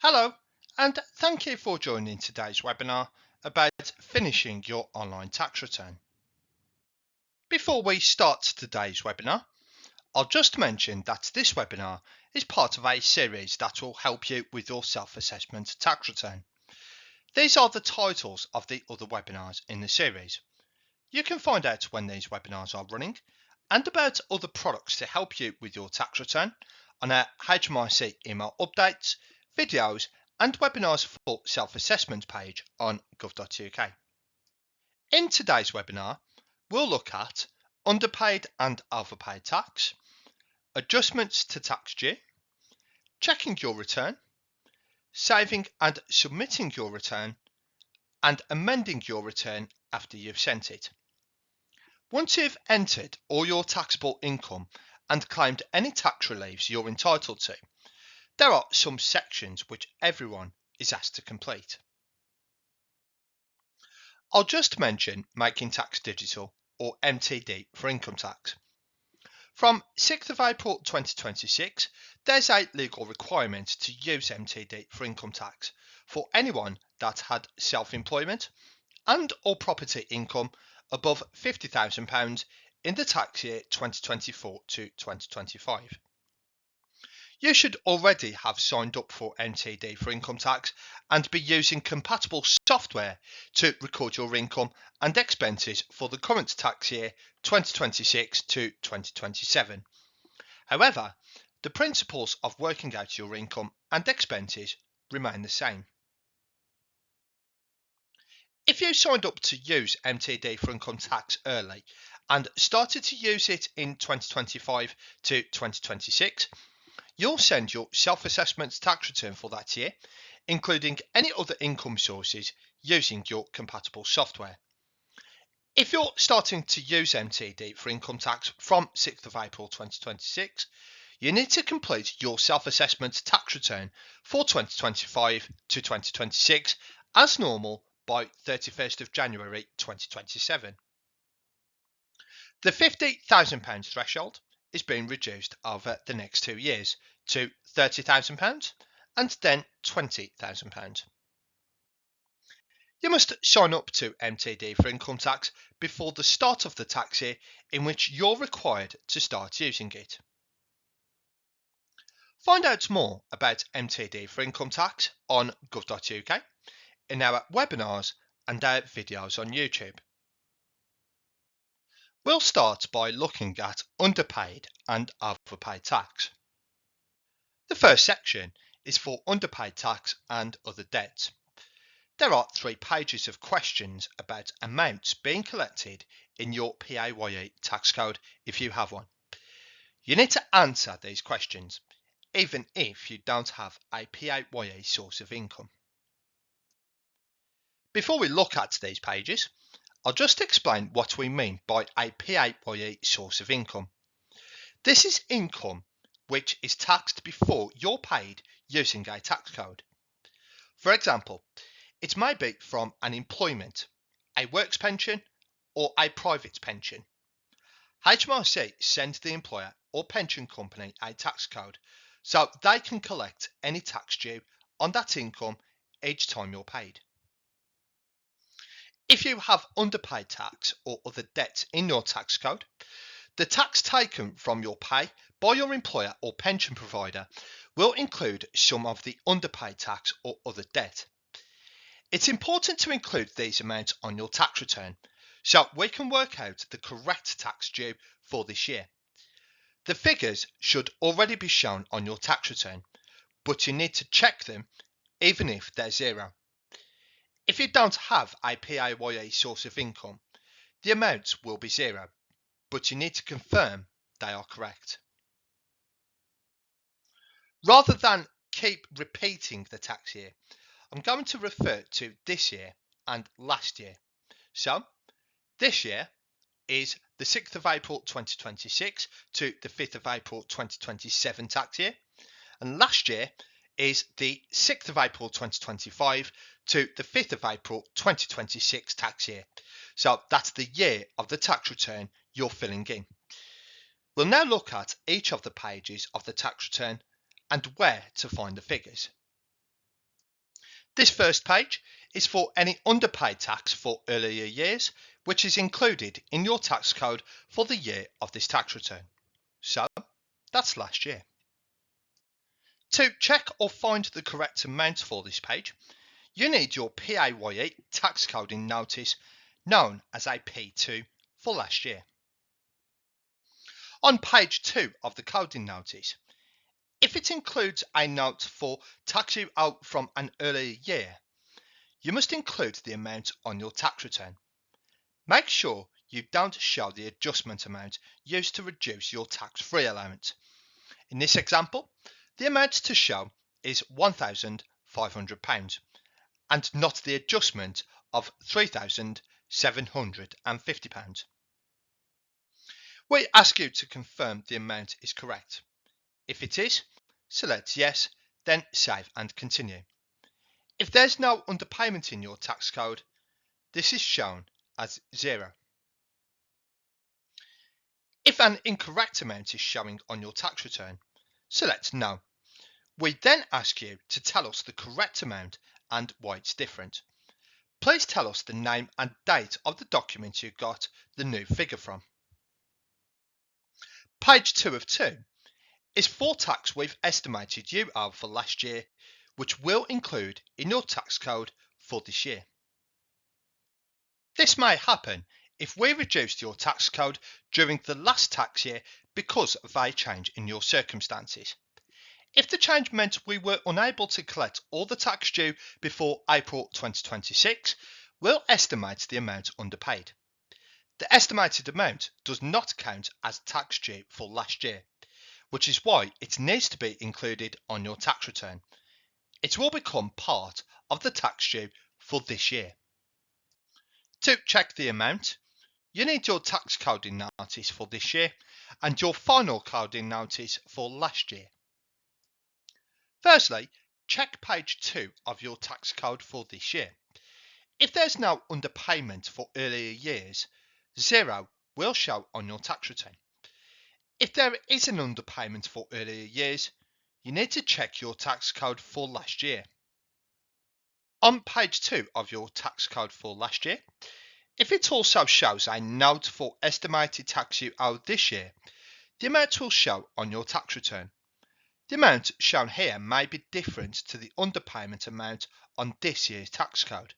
Hello, and thank you for joining today's webinar about finishing your online tax return. Before we start today's webinar, I'll just mention that this webinar is part of a series that will help you with your self-assessment tax return. These are the titles of the other webinars in the series. You can find out when these webinars are running and about other products to help you with your tax return on our HMRC email updates, videos and webinars for self-assessment page on gov.uk. In today's webinar, we'll look at underpaid and overpaid tax, adjustments to tax due, checking your return, saving and submitting your return, and amending your return after you've sent it. Once you've entered all your taxable income and claimed any tax reliefs you're entitled to, there are some sections which everyone is asked to complete. I'll just mention Making Tax Digital, or MTD, for income tax. From 6th of April 2026, there's a legal requirement to use MTD for income tax for anyone that had self-employment and or property income above £50,000 in the tax year 2024 to 2025. You should already have signed up for MTD for income tax and be using compatible software to record your income and expenses for the current tax year 2026 to 2027. However, the principles of working out your income and expenses remain the same. If you signed up to use MTD for income tax early and started to use it in 2025 to 2026, you'll send your self-assessment tax return for that year, including any other income sources using your compatible software. If you're starting to use MTD for income tax from 6th of April 2026, you need to complete your self-assessment tax return for 2025 to 2026 as normal by 31st of January 2027. The £50,000 threshold is being reduced over the next 2 years to £30,000 and then £20,000. You must sign up to MTD for income tax before the start of the tax year in which you're required to start using it. Find out more about MTD for income tax on gov.uk in our webinars and our videos on YouTube. We'll start by looking at underpaid and overpaid tax. The first section is for underpaid tax and other debts. There are 3 pages of questions about amounts being collected in your PAYE tax code if you have one. You need to answer these questions, even if you don't have a PAYE source of income. Before we look at these pages, I'll just explain what we mean by a PAYE source of income. This is income which is taxed before you're paid using a tax code. For example, it may be from an employment, a works pension, or a private pension. HMRC sends the employer or pension company a tax code so they can collect any tax due on that income each time you're paid. If you have underpaid tax or other debts in your tax code, the tax taken from your pay by your employer or pension provider will include some of the underpaid tax or other debt. It's important to include these amounts on your tax return so we can work out the correct tax due for this year. The figures should already be shown on your tax return, but you need to check them even if they're zero. If you don't have a PAYE source of income, the amounts will be zero, but you need to confirm they are correct. Rather than keep repeating the tax year, I'm going to refer to this year and last year. So, this year is the 6th of April 2026 to the 5th of April 2027 tax year, and last year is the 6th of April 2025 to the 5th of April 2026 tax year. So that's the year of the tax return you're filling in. We'll now look at each of the pages of the tax return and where to find the figures. This first page is for any underpaid tax for earlier years, which is included in your tax code for the year of this tax return. So that's last year. To check or find the correct amount for this page, you need your PAYE tax coding notice, known as a P2, for last year. On page 2 of the coding notice, if it includes a note for tax you owe from an earlier year, you must include the amount on your tax return. Make sure you don't show the adjustment amount used to reduce your tax-free allowance. In this example, the amount to show is £1,500 and not the adjustment of £3,750. We ask you to confirm the amount is correct. If it is, select yes, then save and continue. If there's no underpayment in your tax code, this is shown as 0. If an incorrect amount is showing on your tax return, select no. We then ask you to tell us the correct amount and why it's different. Please tell us the name and date of the document you got the new figure from. Page 2 of 2 is for tax we've estimated you owe for last year, which will include in your tax code for this year. This may happen if we reduced your tax code during the last tax year because of a change in your circumstances. If the change meant we were unable to collect all the tax due before April 2026, we'll estimate the amount underpaid. The estimated amount does not count as tax due for last year, which is why it needs to be included on your tax return. It will become part of the tax due for this year. To check the amount, you need your tax coding notice for this year and your final coding notice for last year. Firstly, check page 2 of your tax code for this year. If there's no underpayment for earlier years, 0 will show on your tax return. If there is an underpayment for earlier years, you need to check your tax code for last year. On page 2 of your tax code for last year, if it also shows a note for estimated tax you owe this year, the amount will show on your tax return. The amount shown here may be different to the underpayment amount on this year's tax code.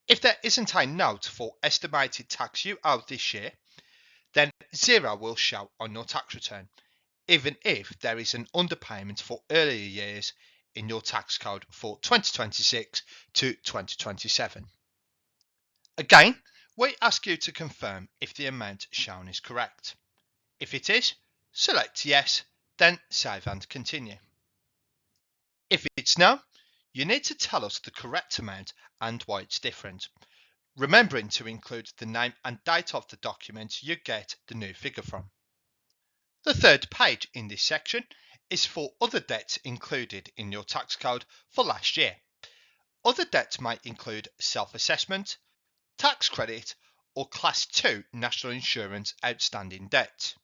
If there isn't a note for estimated tax you owe this year, then 0 will show on your tax return, even if there is an underpayment for earlier years in your tax code for 2026 to 2027. Again, we ask you to confirm if the amount shown is correct. If it is, select yes, then save and continue. If it's no, you need to tell us the correct amount and why it's different, remembering to include the name and date of the document you get the new figure from. The third page in this section is for other debts included in your tax code for last year. Other debts might include self-assessment, tax credit, or Class 2 national insurance outstanding debt.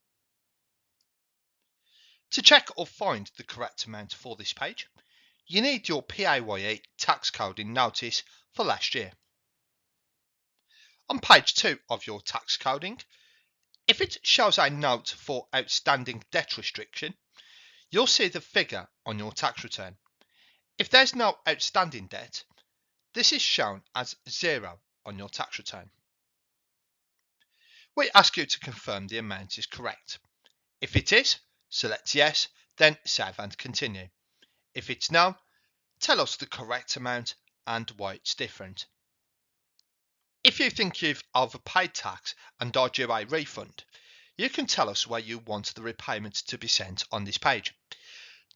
To check or find the correct amount for this page, you need your PAYE tax coding notice for last year. On page 2 of your tax coding, if it shows a note for outstanding debt restriction, you'll see the figure on your tax return. If there's no outstanding debt, this is shown as 0 on your tax return. We ask you to confirm the amount is correct. If it is, select yes, then save and continue. If it's no, tell us the correct amount and why it's different. If you think you've overpaid tax and are due a refund, you can tell us where you want the repayment to be sent on this page.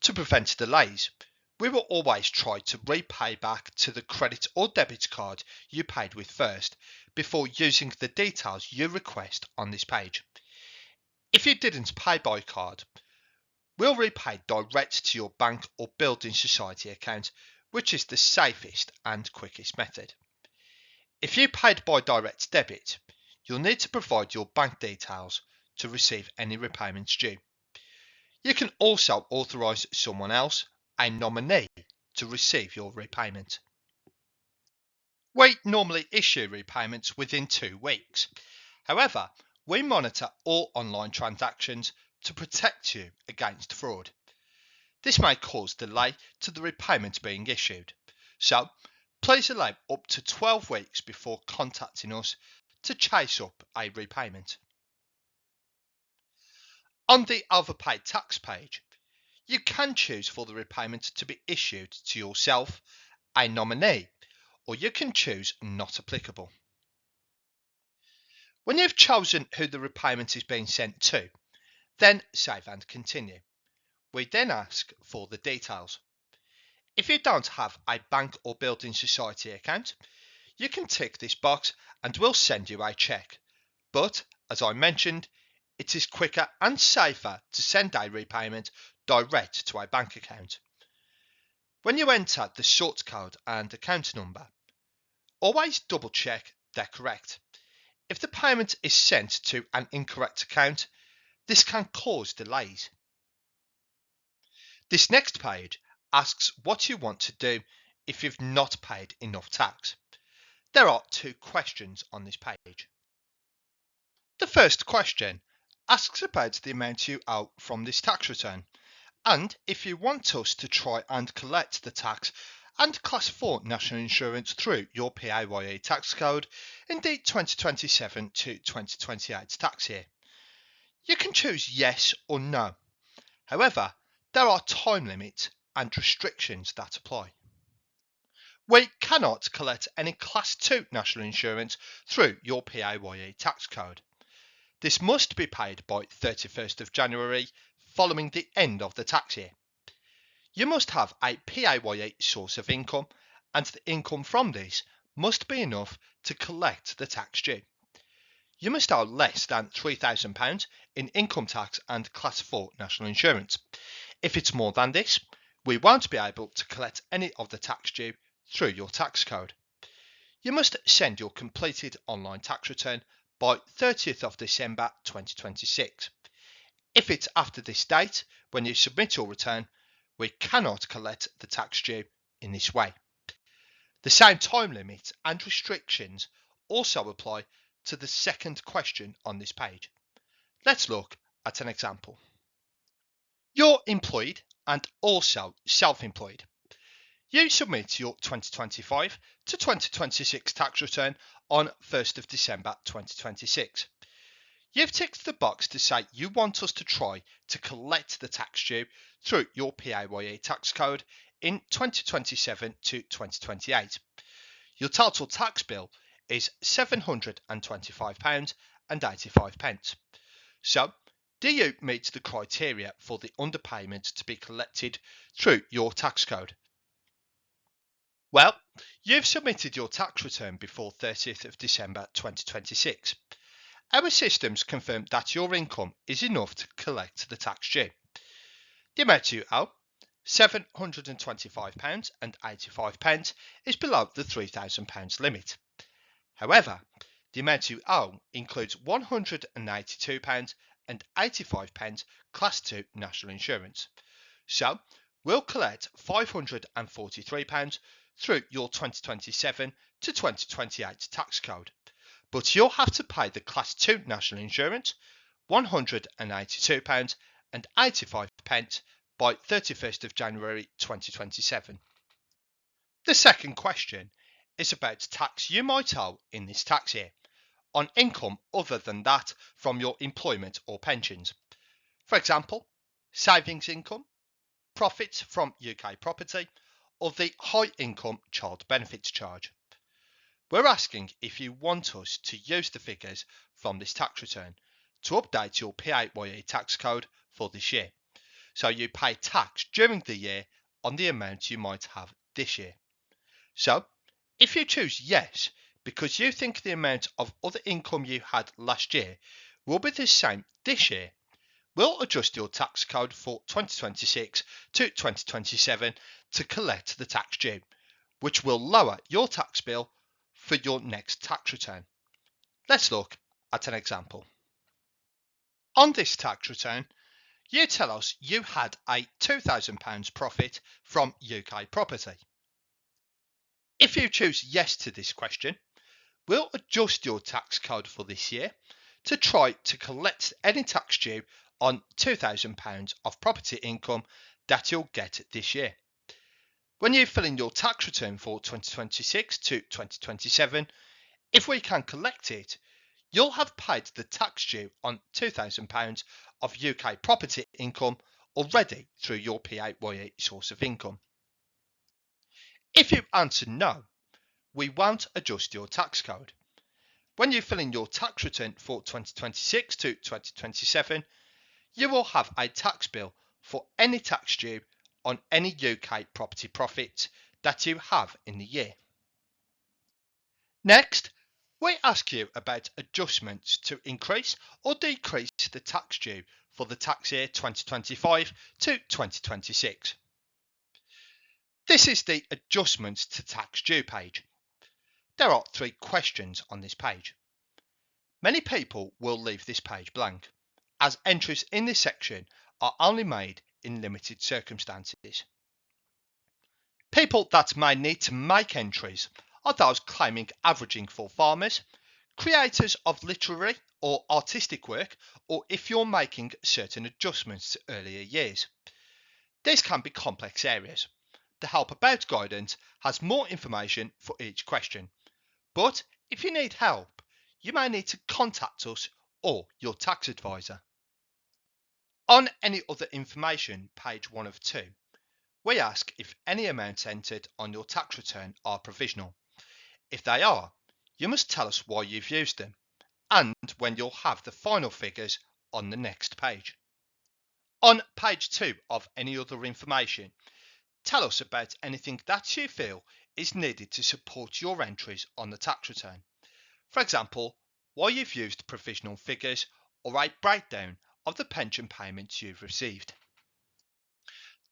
To prevent delays, we will always try to repay back to the credit or debit card you paid with first before using the details you request on this page. If you didn't pay by card, we'll repay direct to your bank or building society account, which is the safest and quickest method. If you paid by direct debit, you'll need to provide your bank details to receive any repayments due. You can also authorise someone else, a nominee, to receive your repayment. We normally issue repayments within 2 weeks. However, we monitor all online transactions to protect you against fraud. This may cause delay to the repayment being issued. So, please allow up to 12 weeks before contacting us to chase up a repayment. On the overpaid tax page, you can choose for the repayment to be issued to yourself, a nominee, or you can choose not applicable. When you've chosen who the repayment is being sent to, then save and continue. We then ask for the details. If you don't have a bank or building society account, you can tick this box and we'll send you a cheque. But, as I mentioned, it is quicker and safer to send a repayment direct to a bank account. When you enter the sort code and account number, always double check they're correct. If the payment is sent to an incorrect account, this can cause delays. This next page asks what you want to do if you've not paid enough tax. There are 2 questions on this page. The first question asks about the amount you owe from this tax return, and if you want us to try and collect the tax and class 4 national insurance through your PAYE tax code in the 2027 to 2028 tax year. You can choose yes or no. However, there are time limits and restrictions that apply. We cannot collect any class 2 national insurance through your PAYE tax code. This must be paid by 31st of January following the end of the tax year. You must have a PAYE source of income, and the income from this must be enough to collect the tax due. You must owe less than £3,000 in income tax and class 4 national insurance. If it's more than this, we won't be able to collect any of the tax due through your tax code. You must send your completed online tax return by 30th of December 2026. If it's after this date when you submit your return, we cannot collect the tax due in this way. The same time limit and restrictions also apply to the second question on this page. Let's look at an example. You're employed and also self-employed. You submit your 2025 to 2026 tax return on 1st of December 2026. You've ticked the box to say you want us to try to collect the tax due through your PAYE tax code in 2027 to 2028. Your total tax bill is £725.85. So, do you meet the criteria for the underpayment to be collected through your tax code? Well, you've submitted your tax return before 30th of December 2026. Our systems confirm that your income is enough to collect the tax due. The amount you owe, £725.85, is below the £3,000 limit. However, the amount you owe includes £182.85 class 2 national insurance. So, we'll collect £543 through your 2027 to 2028 tax code. But you'll have to pay the class 2 national insurance, £182.85 by 31st of January 2027. The second question is about tax you might owe in this tax year on income other than that from your employment or pensions. For example, savings income, profits from UK property, or the high income child benefits charge. We're asking if you want us to use the figures from this tax return to update your PAYE tax code for this year, so you pay tax during the year on the amount you might have this year. So, if you choose yes, because you think the amount of other income you had last year will be the same this year, we'll adjust your tax code for 2026 to 2027 to collect the tax due, which will lower your tax bill for your next tax return. Let's look at an example. On this tax return, you tell us you had a £2,000 profit from UK property. If you choose yes to this question, we'll adjust your tax code for this year to try to collect any tax due on £2,000 of property income that you'll get this year. When you fill in your tax return for 2026 to 2027, if we can collect it, you'll have paid the tax due on £2,000 of UK property income already through your PAYE source of income. If you answer no, we won't adjust your tax code. When you fill in your tax return for 2026 to 2027, you will have a tax bill for any tax due on any UK property profits that you have in the year. Next, we ask you about adjustments to increase or decrease the tax due for the tax year 2025 to 2026. This is the Adjustments to Tax Due page. There are 3 questions on this page. Many people will leave this page blank, as entries in this section are only made in limited circumstances. People that may need to make entries are those claiming averaging for farmers, creators of literary or artistic work, or if you're making certain adjustments to earlier years. These can be complex areas. The Help About guidance has more information for each question, but if you need help, you may need to contact us or your tax advisor. On any other information, page 1 of 2, we ask if any amounts entered on your tax return are provisional. If they are, you must tell us why you've used them and when you'll have the final figures on the next page. On page 2 of any other information, tell us about anything that you feel is needed to support your entries on the tax return. For example, why you've used provisional figures or a breakdown of the pension payments you've received.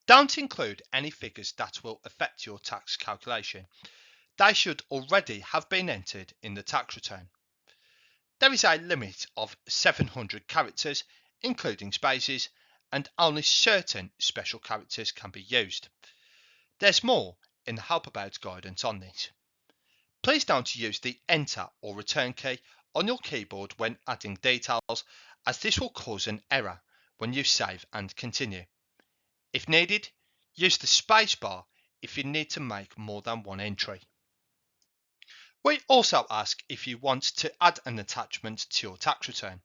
Don't include any figures that will affect your tax calculation. They should already have been entered in the tax return. There is a limit of 700 characters, including spaces, and only certain special characters can be used. There's more in the Help About guidance on this. Please don't use the Enter or Return key on your keyboard when adding details, as this will cause an error when you save and continue. If needed, use the spacebar if you need to make more than one entry. We also ask if you want to add an attachment to your tax return.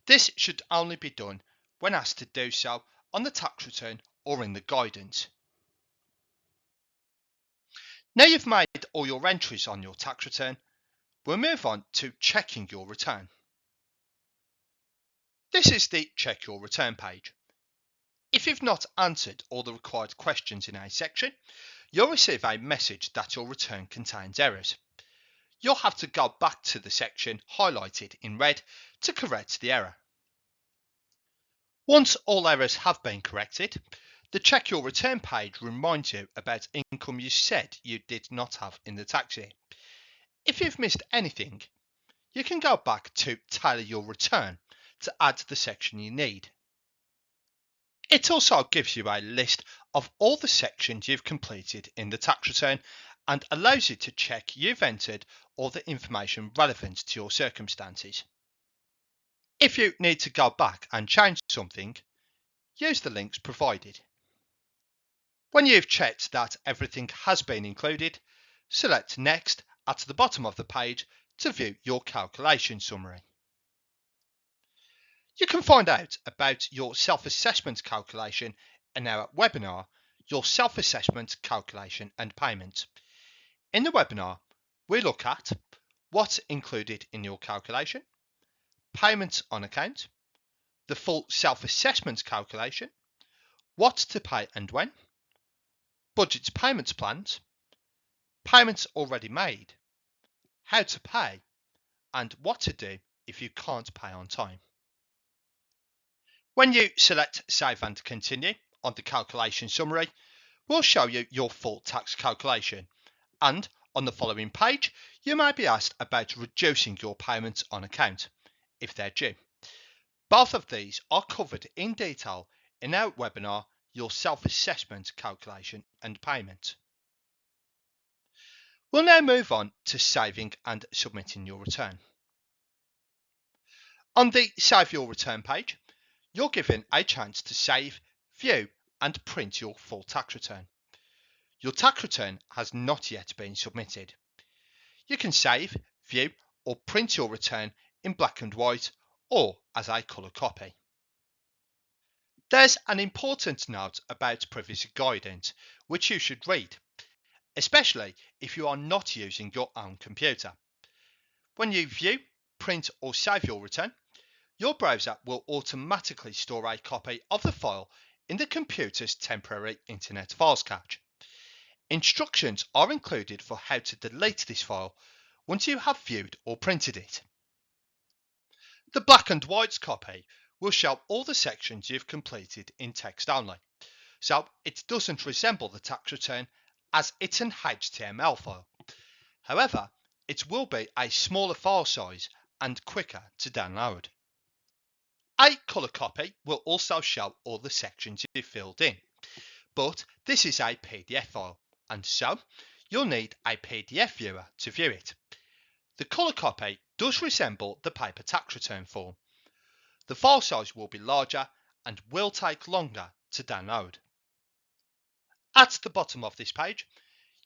This should only be done when asked to do so on the tax return or in the guidance. Now you've made all your entries on your tax return, we'll move on to checking your return. This is the Check Your Return page. If you've not answered all the required questions in a section, you'll receive a message that your return contains errors. You'll have to go back to the section highlighted in red to correct the error. Once all errors have been corrected, the Check Your Return page reminds you about income you said you did not have in the tax year. If you've missed anything, you can go back to Tailor Your Return to add the section you need. It also gives you a list of all the sections you've completed in the tax return and allows you to check you've entered all the information relevant to your circumstances. If you need to go back and change something, use the links provided. When you've checked that everything has been included, select Next at the bottom of the page to view your calculation summary. You can find out about your self-assessment calculation in our webinar, Your Self-Assessment Calculation and Payment. In the webinar, we look at what's included in your calculation, payments on account, the full self-assessment calculation, what to pay and when, budget payments plans, payments already made, how to pay, and what to do if you can't pay on time. When you select Save and Continue on the calculation summary, we'll show you your full tax calculation, and on the following page, you may be asked about reducing your payments on account if they're due. Both of these are covered in detail in our webinar, Your Self-Assessment Calculation and Payment. We'll now move on to saving and submitting your return. On the Save Your Return page, you're given a chance to save, view and print your full tax return. Your tax return has not yet been submitted. You can save, view or print your return in black and white or as a colour copy. There's an important note about privacy guidance which you should read, especially if you are not using your own computer. When you view, print or save your return, your browser will automatically store a copy of the file in the computer's temporary internet files cache. Instructions are included for how to delete this file once you have viewed or printed it. The black and white copy will show all the sections you've completed in text only, so it doesn't resemble the tax return as it's an HTML file. However, it will be a smaller file size and quicker to download. A colour copy will also show all the sections you filled in, but this is a PDF file, and so you'll need a PDF viewer to view it. The colour copy does resemble the paper tax return form. The file size will be larger and will take longer to download. At the bottom of this page,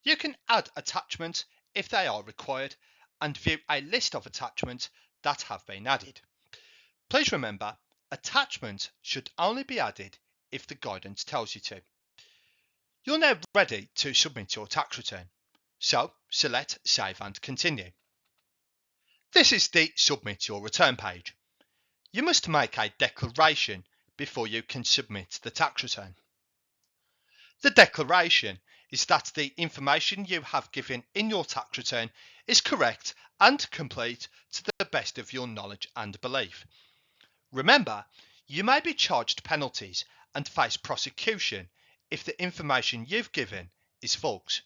you can add attachments if they are required and view a list of attachments that have been added. Please remember, attachments should only be added if the guidance tells you to. You're now ready to submit your tax return, so select Save and Continue. This is the Submit Your Return page. You must make a declaration before you can submit the tax return. The declaration is that the information you have given in your tax return is correct and complete to the best of your knowledge and belief. Remember, you may be charged penalties and face prosecution if the information you've given is false.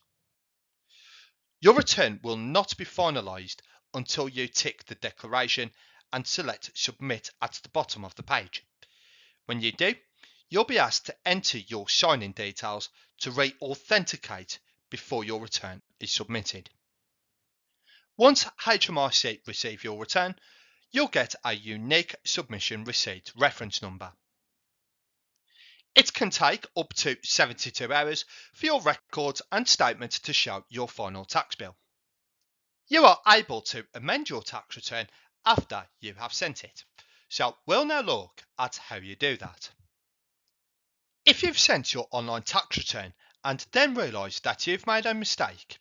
Your return will not be finalised until you tick the declaration and select Submit at the bottom of the page. When you do, you'll be asked to enter your sign-in details to re-authenticate before your return is submitted. Once HMRC receive your return, you'll get a unique submission receipt reference number. It can take up to 72 hours for your records and statement to show your final tax bill. You are able to amend your tax return after you have sent it. So we'll now look at how you do that. If you've sent your online tax return and then realise that you've made a mistake,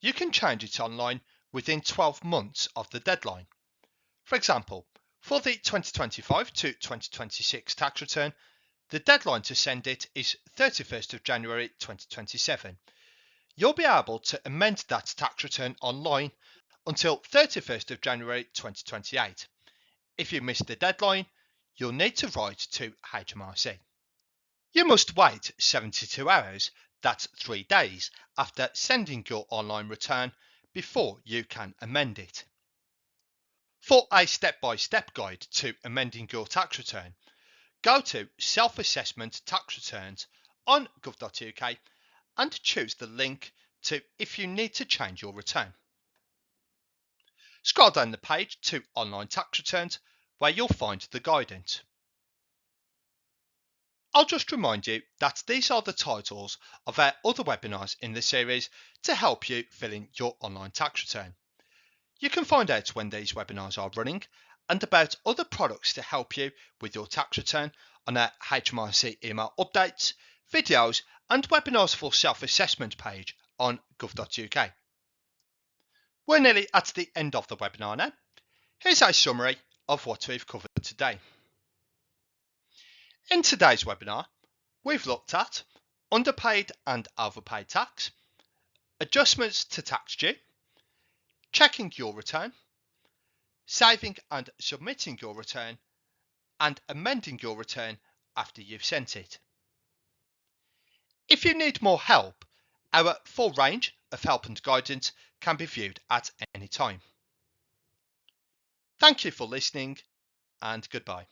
you can change it online within 12 months of the deadline. For example, for the 2025 to 2026 tax return, the deadline to send it is 31st of January 2027. You'll be able to amend that tax return online until 31st of January 2028. If you miss the deadline, you'll need to write to HMRC. You must wait 72 hours, that's 3 days, after sending your online return before you can amend it. For a step-by-step guide to amending your tax return, go to Self-Assessment Tax Returns on gov.uk and choose the link to if you need to change your return. Scroll down the page to Online Tax Returns where you'll find the guidance. I'll just remind you that these are the titles of our other webinars in the series to help you fill in your online tax return. You can find out when these webinars are running and about other products to help you with your tax return on our HMRC email updates, videos and webinars for self-assessment page on gov.uk. We're nearly at the end of the webinar now. Here's a summary of what we've covered today. In today's webinar, we've looked at underpaid and overpaid tax, adjustments to tax due, checking your return, saving and submitting your return, and amending your return after you've sent it. If you need more help, our full range of help and guidance can be viewed at any time. Thank you for listening and goodbye.